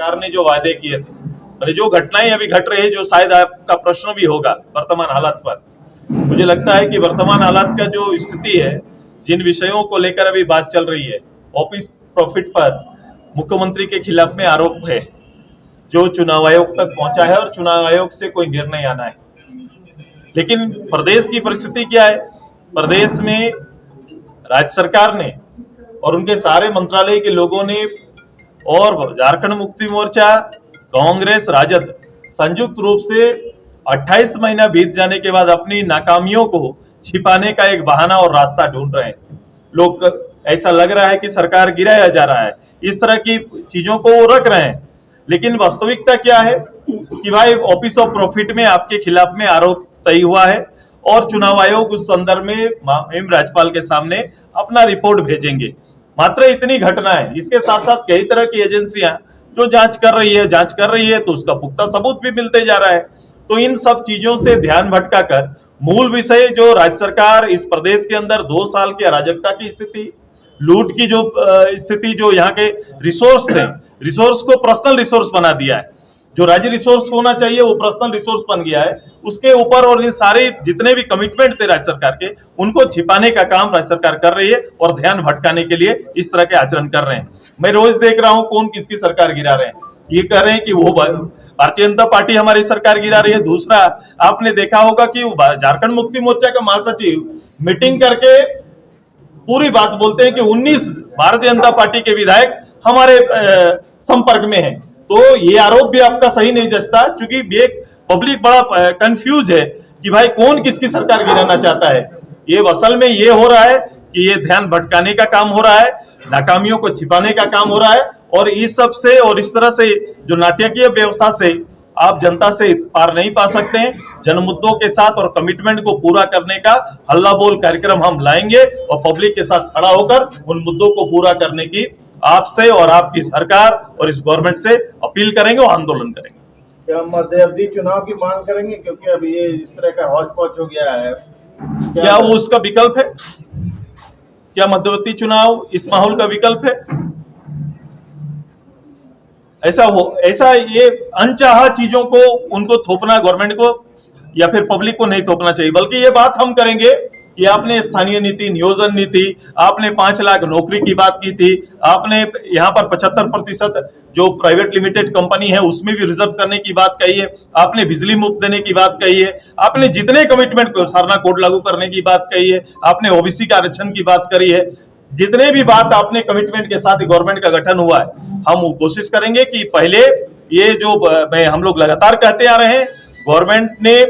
सरकार ने जो वादे किए थे और जो घटनाएं अभी घट रही है, जो शायद आपका प्रश्न भी होगा वर्तमान हालात पर, मुझे लगता है कि वर्तमान हालात का जो स्थिति है, जिन विषयों को लेकर अभी बात चल रही है, ऑफिस प्रॉफिट पर मुख्यमंत्री के खिलाफ में आरोप है जो चुनाव आयोग तक पहुंचा है और चुनाव आयोग से कोई निर्णय आना है। लेकिन प्रदेश की परिस्थिति क्या है? प्रदेश में राज्य सरकार ने और उनके सारे मंत्रालय के लोगों ने और झारखंड मुक्ति मोर्चा, कांग्रेस, राजद संयुक्त रूप से 28 महीना बीत जाने के बाद अपनी नाकामियों को छिपाने का एक बहाना और रास्ता ढूंढ रहे हैं। लोग ऐसा लग रहा है कि सरकार गिराया जा रहा है, इस तरह की चीजों को वो रख रहे हैं। लेकिन वास्तविकता क्या है कि भाई ऑफिस ऑफ प्रॉफिट में आपके खिलाफ में आरोप तय हुआ है और चुनाव आयोग उस संदर्भ में माननीय राज्यपाल के सामने अपना रिपोर्ट भेजेंगे। मात्र इतनी घटना है। इसके साथ साथ कई तरह की एजेंसियां जो जांच कर रही है तो उसका पुख्ता सबूत भी मिलते जा रहा है। तो इन सब चीजों से ध्यान भटकाकर मूल विषय जो राज्य सरकार इस प्रदेश के अंदर 2 साल की अराजकता की स्थिति, लूट की जो स्थिति, जो यहाँ के रिसोर्स थे, रिसोर्स को पर्सनल रिसोर्स बना दिया है। जो राज्य रिसोर्स होना चाहिए वो पर्सनल रिसोर्स बन गया है। उसके ऊपर और इन सारे जितने भी कमिटमेंट थे राज्य सरकार के, उनको छिपाने का काम राज्य सरकार कर रही है और ध्यान भटकाने के लिए इस तरह के आचरण कर रहे हैं। मैं रोज देख रहा हूं कौन किसकी सरकार गिरा रहे हैं। ये कह रहे हैं कि वो भारतीय जनता पार्टी हमारी सरकार गिरा रही है। दूसरा, आपने देखा होगा कि झारखंड मुक्ति मोर्चा का महासचिव मीटिंग करके पूरी बात बोलते हैं कि 19 भारतीय जनता पार्टी के विधायक हमारे संपर्क में हैं। तो ये आरोप भी आपका सही नहीं जचता, क्योंकि एक पब्लिक बड़ा कंफ्यूज है कि भाई कौन किसकी सरकार गिराना चाहता है। ये असल में ये हो रहा है कि ये ध्यान भटकाने का काम हो रहा है, नाकामियों को छिपाने का काम हो रहा है, और इस सब से और इस तरह से जो नाटकीय व्यवस्था से आप जनता से पार नहीं पा सकते हैं। जन मुद्दों के साथ और कमिटमेंट को पूरा करने का हल्ला बोल कार्यक्रम हम लाएंगे और पब्लिक के साथ खड़ा होकर उन मुद्दों को पूरा करने की आपसे और आपकी सरकार और इस गवर्नमेंट से अपील करेंगे और आंदोलन करेंगे। क्या मध्यावधि चुनाव की मांग करेंगे, क्योंकि अभी ये इस तरह का हौच पौच हो गया है? क्या वो उसका विकल्प है? क्या मध्यवर्ती चुनाव इस माहौल का विकल्प है? ऐसा ये अनचाहा चीजों को उनको थोपना गवर्नमेंट को या फिर पब्लिक को नहीं थोपना चाहिए। बल्कि ये बात हम करेंगे कि आपने स्थानीय नीति, नियोजन नीति, आपने 5 लाख नौकरी की बात की थी, आपने यहाँ पर 75% जो प्राइवेट लिमिटेड कंपनी है उसमें भी रिजर्व करने की बात कही है, आपने बिजली मुफ्त देने की बात कही है, आपने जितने कमिटमेंट को सारना कोड लागू करने की बात कही है, आपने ओबीसी का आरक्षण की बात करी है, जितने भी बात आपने कमिटमेंट के साथ गवर्नमेंट का गठन हुआ है, हम कोशिश करेंगे कि पहले ये जो हम लोग लगातार कहते आ रहे हैं, गवर्नमेंट ने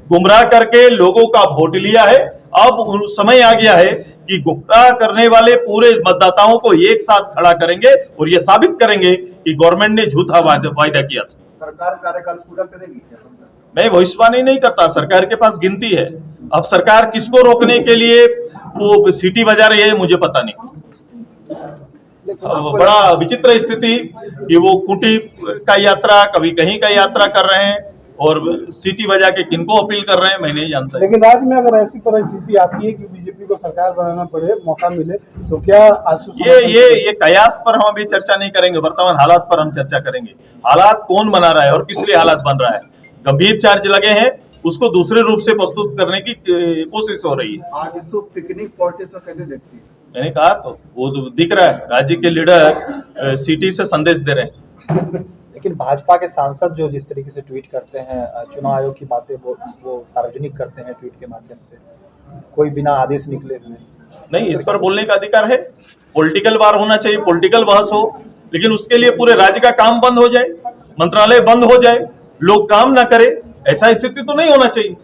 गुमराह करके लोगों का वोट लिया है। अब समय आ गया है कि गुमराह करने वाले पूरे मतदाताओं को एक साथ खड़ा करेंगे और ये साबित करेंगे कि गवर्नमेंट ने झूठा वायदा किया था। सरकार कार्यकाल पूरा करेगी? मैं भविष्यवाणी नहीं करता, सरकार के पास गिनती है। अब सरकार किसको रोकने के लिए वो सीटी बजा रही है मुझे पता नहीं। बड़ा विचित्र स्थिति कि वो खूंटी का यात्रा, कभी कहीं का यात्रा कर रहे हैं और सीटी बजा के किनको अपील कर रहे हैं मैं नहीं जानता। लेकिन राज्य में अगर ऐसी परिस्थिति आती है कि बीजेपी को सरकार बनाना पड़े, मौका मिले, तो क्या ये कयास पर हम अभी चर्चा नहीं करेंगे, वर्तमान हालात पर हम चर्चा करेंगे। हालात कौन बना रहा है और किस लिए हालात बन रहा है, गंभीर चार्ज लगे हैं, उसको दूसरे रूप से प्रस्तुत करने की कोशिश हो रही है। आज इसको पिकनिक पॉलिटिक्स कैसे देखती है? मैंने कहा तो वो तो दिख रहा है, राज्य के लीडर सिटी से संदेश दे रहे हैं। लेकिन भाजपा के सांसद जो जिस तरीके से ट्वीट करते हैं, चुनाव आयोग की बातें वो सार्वजनिक करते हैं ट्वीट के माध्यम से, कोई बिना आदेश निकले हुए नहीं, इस पर बोलने का अधिकार है। पॉलिटिकल वार होना चाहिए, पॉलिटिकल बहस हो, लेकिन उसके लिए पूरे राज्य का काम बंद हो जाए, मंत्रालय बंद हो जाए, लोग काम ना करे, ऐसा स्थिति तो नहीं होना चाहिए।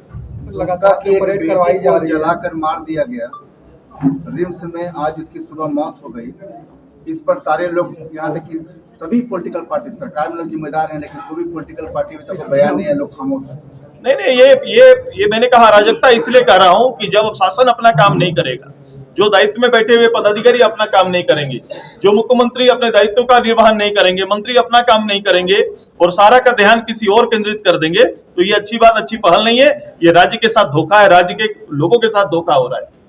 लगातार परेड करवाई जा रही है, जलाकर मार दिया गया रिम्स में, आज उसकी सुबह मौत हो गई। इस पर सारे लोग, यहाँ तक कि सभी पॉलिटिकल पार्टी, सरकार में लोग जिम्मेदार हैं, लेकिन सभी पॉलिटिकल पार्टी में तो बयान नहीं है, लोग खामोश हैं। नहीं, ये मैंने कहा अराजकता इसलिए कह रहा हूं कि जब शासन अपना काम नहीं करेगा, जो दायित्व में बैठे हुए पदाधिकारी अपना काम नहीं करेंगे, जो मुख्यमंत्री अपने दायित्व का निर्वहन नहीं करेंगे, मंत्री अपना काम नहीं करेंगे और सारा का ध्यान किसी और केंद्रित कर देंगे, तो ये अच्छी बात, अच्छी पहल नहीं है। ये राज्य के साथ धोखा है, राज्य के लोगों के साथ धोखा हो रहा है।